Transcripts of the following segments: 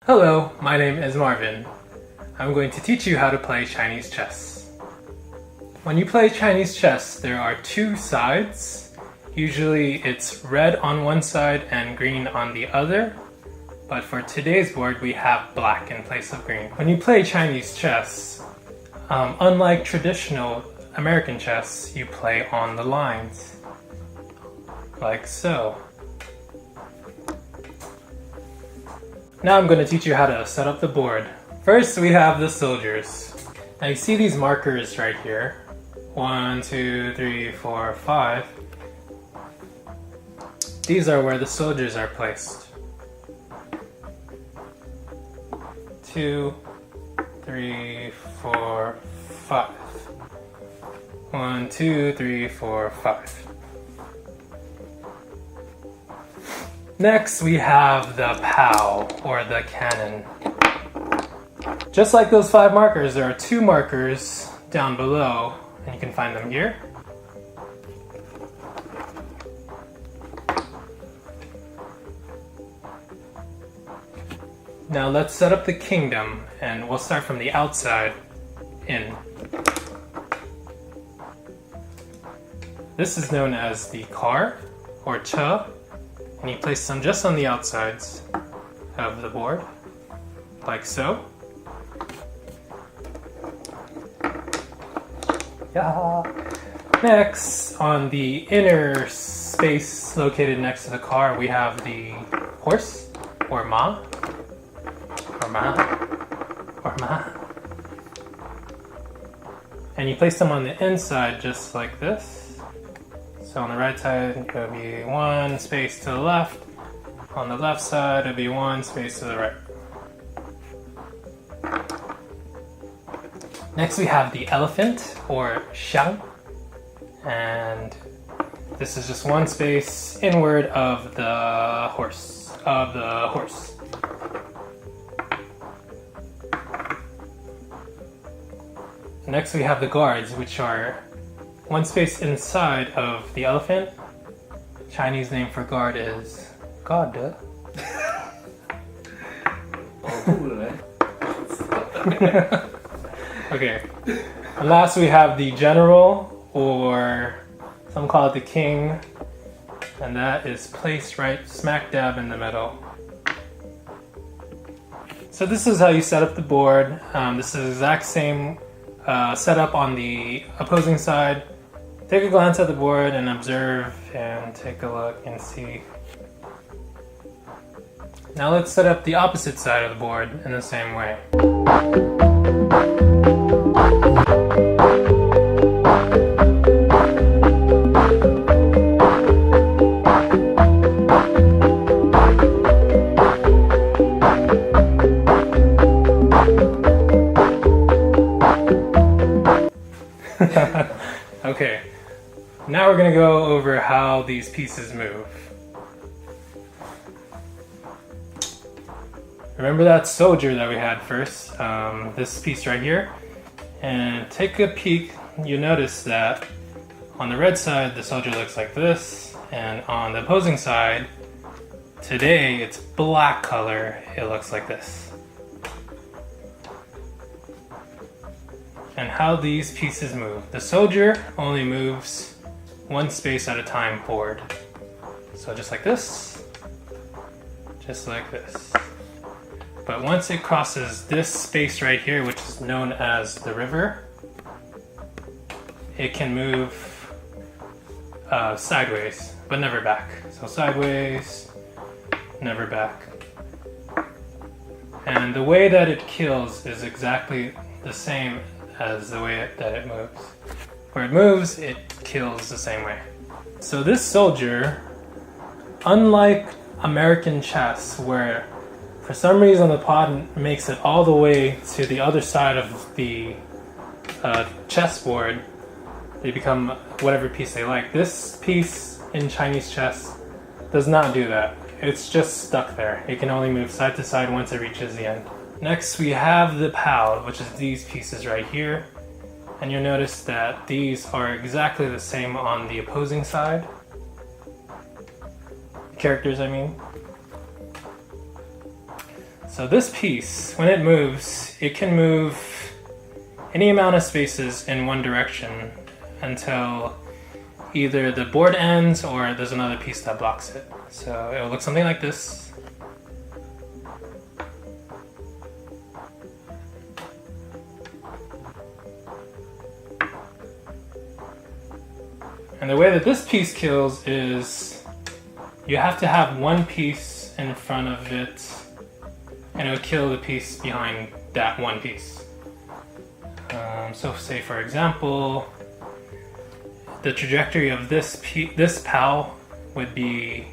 Hello, my name is Marvin. I'm going to teach you how to play Chinese chess. When you play Chinese chess, there are two sides. Usually it's red on one side and green on the other. But for today's board, we have black in place of green. When you play Chinese chess, unlike traditional American chess, you play on the lines, like so. Now I'm going to teach you how to set up the board. First, we have the soldiers. Now you see these markers right here. 1, 2, 3, 4, 5. These are where the soldiers are placed. 2, 3, 4, 5. 1, 2, 3, 4, 5. Next, we have the POW, or the cannon. Just like those 5 markers, there are 2 markers down below, and you can find them here. Now let's set up the kingdom, and we'll start from the outside in. This is known as the car, or cha, and you place them just on the outsides of the board, like so. Yeah. Next, on the inner space located next to the car, we have the horse, or ma. And you place them on the inside just like this. So on the right side, it will be 1 space to the left. On the left side, it will be 1 space to the right. Next, we have the elephant, or xiang. And this is just 1 space inward of the horse. Next, we have the guards, which are 1 space inside of the elephant. Chinese name for guard is guard. Okay. And last, we have the general, or some call it the king, and that is placed right smack dab in the middle. So this is how you set up the board. This is the exact same setup on the opposing side. Take a glance at the board and observe and take a look and see. Now let's set up the opposite side of the board in the same way. Okay, now we're going to go over how these pieces move. Remember that soldier that we had first, this piece right here? And take a peek, you notice that on the red side the soldier looks like this, and on the opposing side, today it's black color, it looks like this. And how these pieces move. The soldier only moves 1 space at a time forward. So just like this, just like this. But once it crosses this space right here, which is known as the river, it can move sideways, but never back. So sideways, never back. And the way that it kills is exactly the same as the way that it moves. Where it moves, it kills the same way. So this soldier, unlike American chess, where for some reason the pawn makes it all the way to the other side of the chessboard, they become whatever piece they like. This piece in Chinese chess does not do that. It's just stuck there. It can only move side to side once it reaches the end. Next, we have the POW, which is these pieces right here. And you'll notice that these are exactly the same on the opposing side. Characters, I mean. So this piece, when it moves, it can move any amount of spaces in one direction until either the board ends or there's another piece that blocks it. So it'll look something like this. And the way that this piece kills is you have to have one piece in front of it and it'll kill the piece behind that one piece. So say for example, the trajectory of this POW would be,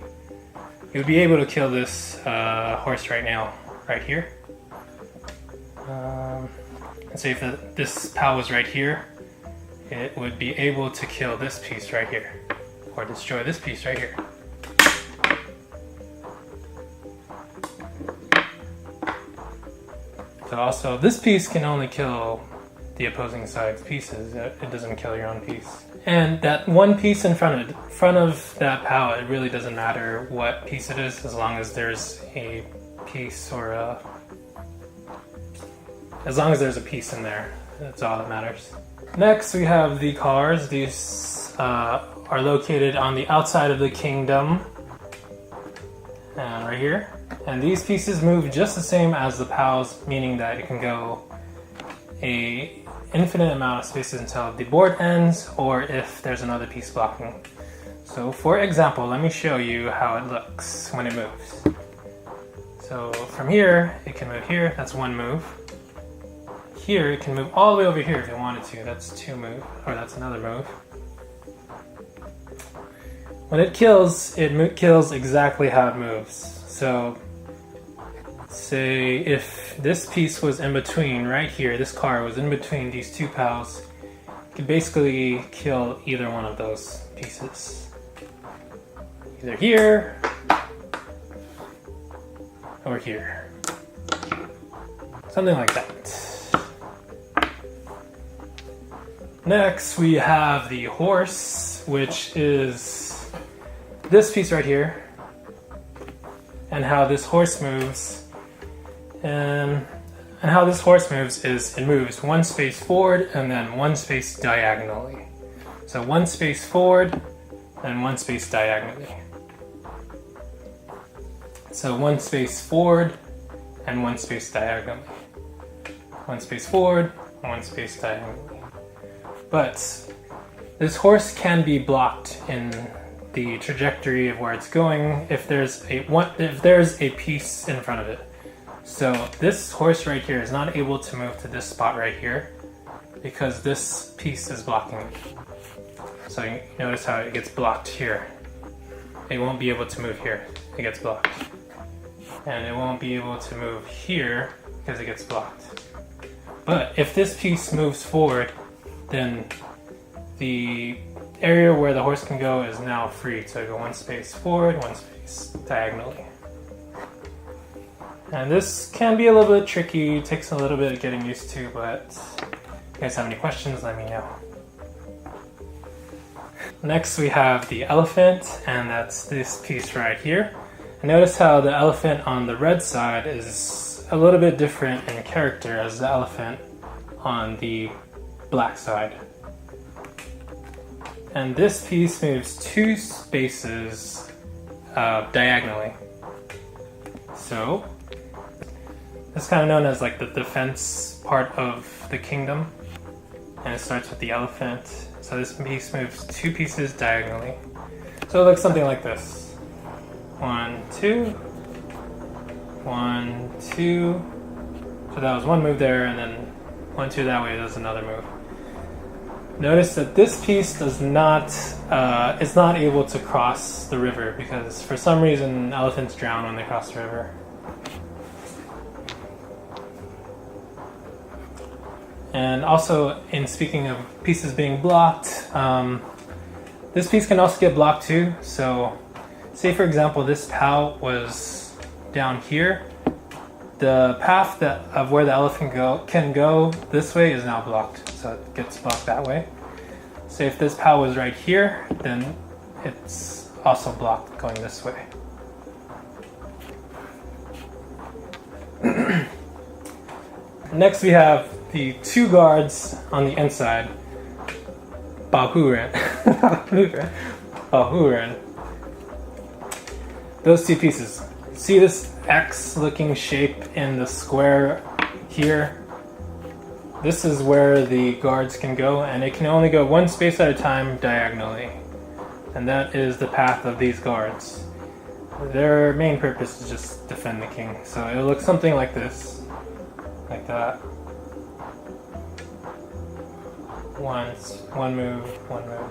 you would be able to kill this horse right now, right here. And say if this POW was right here, it would be able to kill this piece right here, or destroy this piece right here. So also, this piece can only kill the opposing side's pieces. It doesn't kill your own piece. And that one piece in front of that POW, it really doesn't matter what piece it is, as long as there's a piece as long as there's a piece in there. That's all that matters. Next, we have the cars. These are located on the outside of the kingdom, right here. And these pieces move just the same as the POWs, meaning that it can go an infinite amount of spaces until the board ends, or if there's another piece blocking. So for example, let me show you how it looks when it moves. So from here, it can move here, that's one move. Here, it can move all the way over here if it wanted to, that's two move, or that's another move. When it kills exactly how it moves. So say if this piece was in between right here, this car was in between these two POWs, it could basically kill either one of those pieces. Either here or here. Something like that. Next we have the horse, which is this piece right here, and how this horse moves. And how this horse moves is it moves one space forward and then one space diagonally. So one space forward and one space diagonally. So one space forward and one space diagonally. One space forward, one space diagonally. But this horse can be blocked in the trajectory of where it's going if there's a piece in front of it. So this horse right here is not able to move to this spot right here because this piece is blocking it. So you notice how it gets blocked here. It won't be able to move here, it gets blocked. And it won't be able to move here because it gets blocked. But if this piece moves forward, then the area where the horse can go is now free to go one space forward, one space diagonally. And this can be a little bit tricky, takes a little bit of getting used to, but if you guys have any questions, let me know. Next we have the elephant, and that's this piece right here. And notice how the elephant on the red side is a little bit different in character as the elephant on the black side. And this piece moves two spaces diagonally. So it's kind of known as like the defense part of the kingdom, and it starts with the elephant. So this piece moves two pieces diagonally. So it looks something like this. 1, 2, 1, 2. So that was one move there, and then 1, 2 that way, that's another move. Notice that this piece does not, is not able to cross the river because for some reason elephants drown when they cross the river. And also, in speaking of pieces being blocked, this piece can also get blocked too. So, say for example, this POW was down here. The path of where the elephant can go this way is now blocked, so it gets blocked that way. So if this POW was right here, then it's also blocked going this way. Next we have the two guards on the inside. Baohuren. Baohuren. Those two pieces. See this X looking shape in the square here? This is where the guards can go, and it can only go one space at a time diagonally. And that is the path of these guards. Their main purpose is just defend the king. So it'll look something like this. Like that. One move, one move.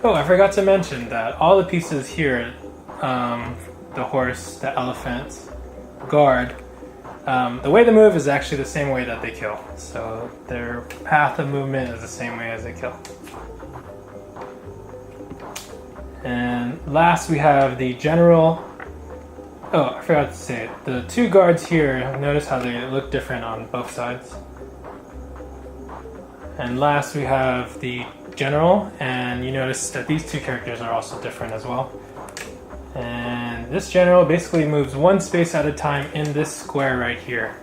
Oh, I forgot to mention that all the pieces here, the horse, the elephant, guard, the way they move is actually the same way that they kill. So their path of movement is the same way as they kill. And last we have the general. Oh, I forgot to say it. The two guards here, notice how they look different on both sides. And last we have the general, and you notice that these two characters are also different as well. And this general basically moves one space at a time in this square right here.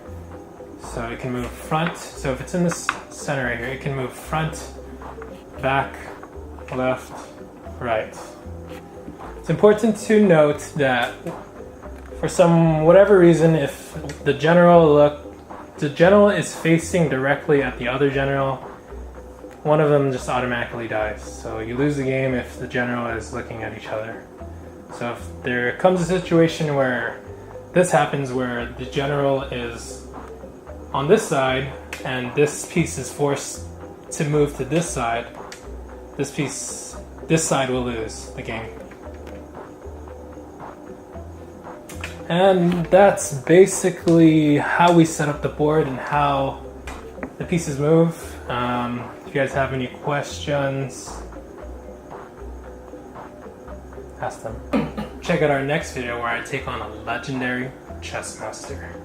So it can move front, so if it's in this center right here, it can move front, back, left, right. It's important to note that for whatever reason, if the general is facing directly at the other general, one of them just automatically dies. So you lose the game if the general is looking at each other. So if there comes a situation where this happens, where the general is on this side and this piece is forced to move to this side, this side will lose the game. And that's basically how we set up the board and how the pieces move. If you guys have any questions, ask them. Check out our next video where I take on a legendary chess master.